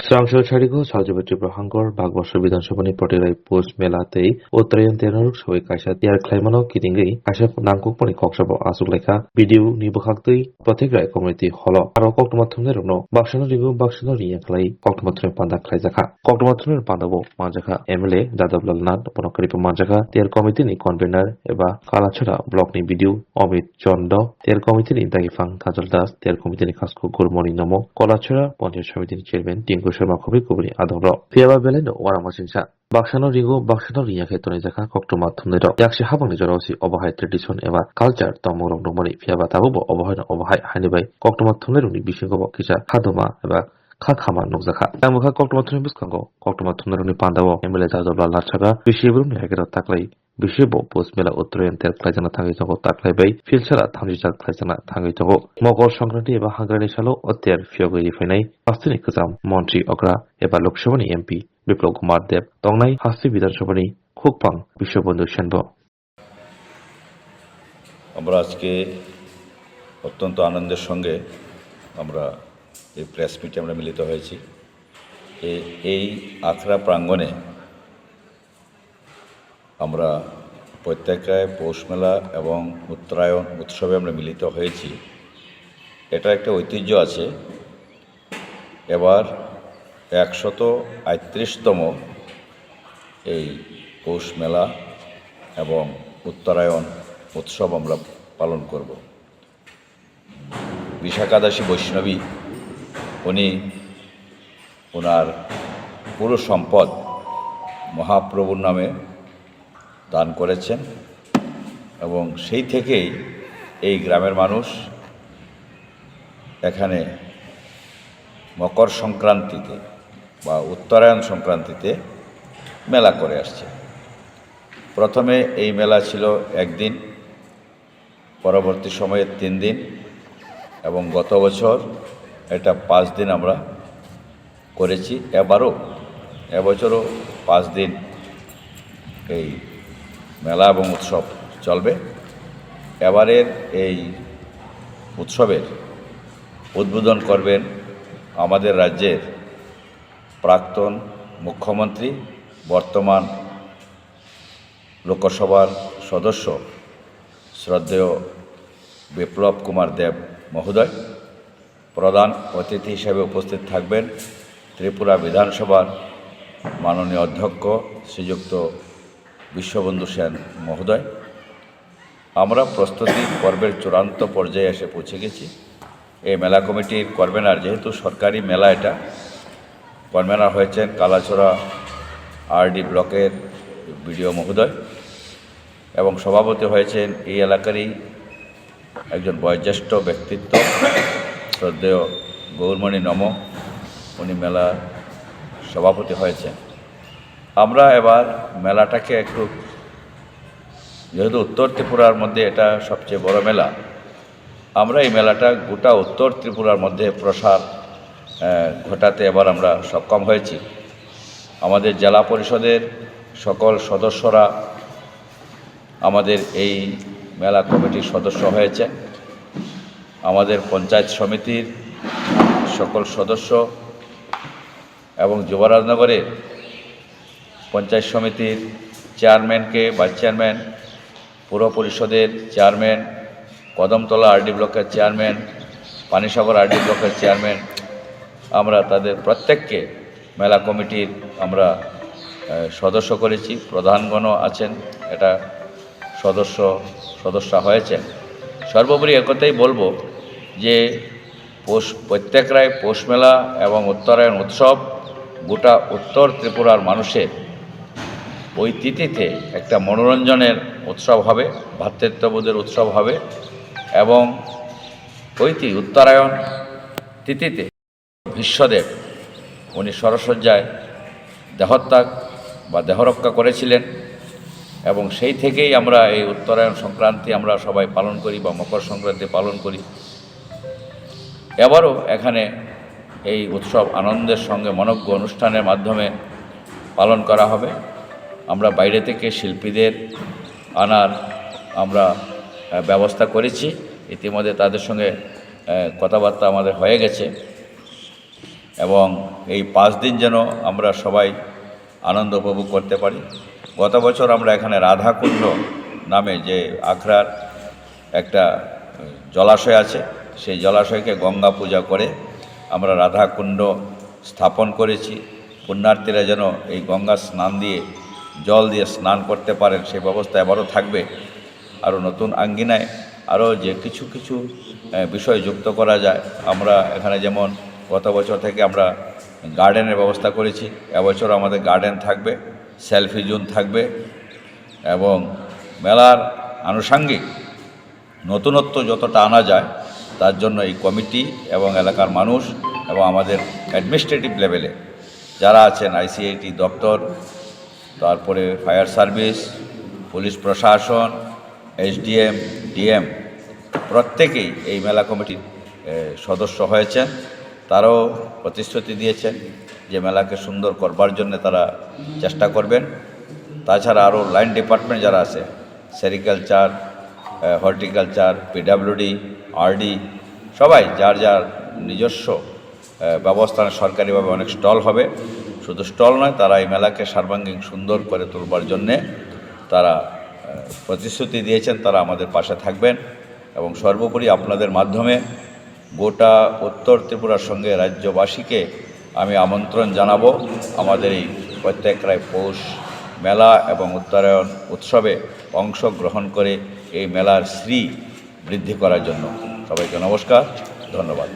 Srangsho Charigo, Saljabati Brahangor, Bagwasha Vidanshabani Potirai Post Melatei, Uttayan Tenor, Soy Kasha, Tiar Klaimano, Kitingi, Kasha Nankoponi Koksabo Asuleka, Video Nibuhakti, Potigrai Community Holo, Aro Koktomatumero, Bakshano Rigo, Bakshano Riaklai, Koktomatun Panda Klaizaka, Koktomatun Pandavo, Majaka, MLA, Dadabla Nat, Ponokaripa Majaka, Tier Committee ni Convener, Eba, Kalachara, Block ni Video, Omid Jondo, Tier Committee ni Dagifang Kajal Das, Tier Committee ni Kasko Gurmoni Nomo, Kolachara, Pontian Shamiti Chairman, Tingo Sharma Kobi Kubri Adoro, Fiaba Beleno, Waramasinsa. Bakshano Rigo, Bakshano Riake Tonizaka, Koktomatumero, Yakshi Habang Jorosi, Overhigh Tradition Eva, Culture, Tomorrow Nomori, Fiaba Tabubo, Overhigh Hanibay, Koktomatumero, Bishingo Kisha, Hadoma, Eva. Khama nukzaka amukha koktomathuni biskango koktomathunaruni pandawo emele jadobla lachaga bishibrum yagera taklai bishibo postmela uttarayan ter klaijana thangai jogo taklai bai filsara thamjijak klaijana thangai jogo mokor Sankranti eba hangrani salo otyer fiogoi fainai pastini kazam মন্ত্রী অগ্রা eba লোকসভানি MP Biplab Kumar Deb তংনাই হাসি বিধানসভানি খুকপাং বিশ্ববন্ধু সেনব আমরা আজকে অত্যন্ত আনন্দের সঙ্গে আমরা এই press মিটে আমরা মিলিত হয়েছি এই আখড়া প্রাঙ্গণে আমরা প্রত্যেকটায় পৌষ মেলা এবং উত্তরায়ণ উৎসবে আমরা মিলিত হয়েছি। এটা একটা ঐতিহ্য আছে। এবার 138তম এই পৌষ মেলা এবং উত্তরায়ণ উৎসব আমরা পালন করব। বিশাখাদাসী বৈষ্ণবী উনি ওনার পুরো সম্পদ মহাপ্রভুর নামে দান করেছেন এবং সেই থেকেই এই গ্রামের মানুষ এখানে মকর সংক্রান্তিতে বা উত্তরায়ণ সংক্রান্তিতে মেলা করে আসছে। প্রথমে এই মেলা ছিল একদিন, পরবর্তী সময়ে 3 দিন এবং গত বছর এটা 5 দিন আমরা করেছি। এবছরও 5 দিন এই মেলা এবং উৎসব চলবে। এবারের এই উৎসবের উদ্বোধন করবেন আমাদের রাজ্যের প্রাক্তন মুখ্যমন্ত্রী, বর্তমান লোকসভার সদস্য শ্রদ্ধেয় বিপ্লব কুমার দেব মহোদয়। প্রধান অতিথি হিসেবে উপস্থিত থাকবেন ত্রিপুরা বিধানসভার মাননীয় অধ্যক্ষ শ্রীযুক্ত বিশ্ববন্ধু সেন মহোদয়। আমরা প্রস্তুতি পর্বের চূড়ান্ত পর্যায়ে এসে পৌঁছে গেছি। এই মেলা কমিটির কনভেনার, যেহেতু সরকারি মেলা, এটা কনভেনার হয়েছেন কালাছড়া আরডি ব্লকের বিডিও মহোদয় এবং সভাপতি হয়েছেন এই এলাকারই একজন বয়োজ্যেষ্ঠ ব্যক্তিত্ব শ্রদ্ধেয় গৌরমণি নম, উনি মেলার সভাপতি হয়েছেন। আমরা এবার মেলাটাকে একটু, যেহেতু উত্তর ত্রিপুরার মধ্যে এটা সবচেয়ে বড় মেলা, আমরা এই মেলাটা গোটা উত্তর ত্রিপুরার মধ্যে প্রসার ঘটাতে এবার আমরা সক্ষম হয়েছি। আমাদের জেলা পরিষদের সকল সদস্যরা আমাদের এই মেলা কমিটির সদস্য হয়েছে। আমাদের পঞ্চায়েত সমিতির সকল সদস্য এবং যুবরাজনগরের পঞ্চায়েত সমিতির চেয়ারম্যানকে, ভাইস চেয়ারম্যান, পুর পরিষদের চেয়ারম্যান, কদমতলা আরডি ব্লকের চেয়ারম্যান, পানিসাগর আরডি ব্লকের চেয়ারম্যান, আমরা তাদের প্রত্যেককে মেলা কমিটির আমরা সদস্য করেছি। প্রধানগণও আছেন, এটা সদস্য হয়েছেন। সর্বোপরি একথাই বলবো যে প্রত্যেকরাই পৌষ মেলা এবং উত্তরায়ণ উৎসব গোটা উত্তর ত্রিপুরার মানুষের ওই তিথিতে একটা মনোরঞ্জনের উৎসব হবে, ভ্রাতৃত্ববোধের উৎসব হবে এবং ওইটি উত্তরায়ণ তিথিতে বিশ্বদেব উনি সরসজ্জায় দেহত্যাগ বা দেহরক্ষা করেছিলেন এবং সেই থেকেই আমরা এই উত্তরায়ণ সংক্রান্তি আমরা সবাই পালন করি বা মকর সংক্রান্তি পালন করি। এবারও এখানে এই উৎসব আনন্দের সঙ্গে মনোজ্ঞ অনুষ্ঠানের মাধ্যমে পালন করা হবে। আমরা বাইরে থেকে শিল্পীদের আনার আমরা ব্যবস্থা করেছি, ইতিমধ্যে তাদের সঙ্গে কথাবার্তা আমাদের হয়ে গেছে। এবং এই 5 দিন যেন আমরা সবাই আনন্দ উপভোগ করতে পারি। গত বছর আমরা এখানে রাধাকুণ্ড নামে যে আখড়ার একটা জলাশয় আছে, সেই জলাশয়কে গঙ্গা পূজা করে আমরা রাধাকুণ্ড স্থাপন করেছি। পুণ্যার্থীরা যেন এই গঙ্গা স্নান দিয়ে জল দিয়ে স্নান করতে পারেন সেই ব্যবস্থা এবারও থাকবে। আরও নতুন আঙ্গিনায় আরও যে কিছু কিছু বিষয় যুক্ত করা যায়, আমরা এখানে যেমন গত বছর থেকে আমরা গার্ডেনের ব্যবস্থা করেছি, এবছর আমাদের গার্ডেন থাকবে, সেলফি জোন থাকবে এবং মেলার আনুষাঙ্গিক নতুনত্ব যতটা আনা যায় তার জন্য এই কমিটি এবং এলাকার মানুষ এবং আমাদের অ্যাডমিনিস্ট্রেটিভ লেভেলে যারা আছেন, আইসিআইটি দপ্তর, তারপরে ফায়ার সার্ভিস, পুলিশ প্রশাসন, এসডিএম, ডিএম প্রত্যেকেই এই মেলা কমিটির সদস্য হয়েছেন। তারাও প্রতিশ্রুতি দিয়েছেন যে মেলাকে সুন্দর করবার জন্য তারা চেষ্টা করবেন। তাছাড়া আরও লাইন ডিপার্টমেন্ট যারা আছে, সেরিকালচার, হর্টিকালচার, পিডাব্লিউডি, আরডি, সবাই যার যার নিজস্ব ব্যবস্থানে সরকারিভাবে অনেক স্টল হবে। শুধু স্টল নয়, তারা এই মেলাকে সর্বাঙ্গীন সুন্দর করে তুলবার জন্যে তারা প্রতিশ্রুতি দিয়েছেন, তারা আমাদের পাশে থাকবেন। এবং সর্বোপরি আপনাদের মাধ্যমে গোটা উত্তর ত্রিপুরার সঙ্গে রাজ্যবাসীকে আমি আমন্ত্রণ জানাবো আমাদের এই প্রত্যেকরায় পৌষ মেলা এবং উত্তরায়ণ উৎসবে অংশগ্রহণ করে এই মেলার শ্রী বৃদ্ধি করার জন্য। সবাইকে নমস্কার, ধন্যবাদ।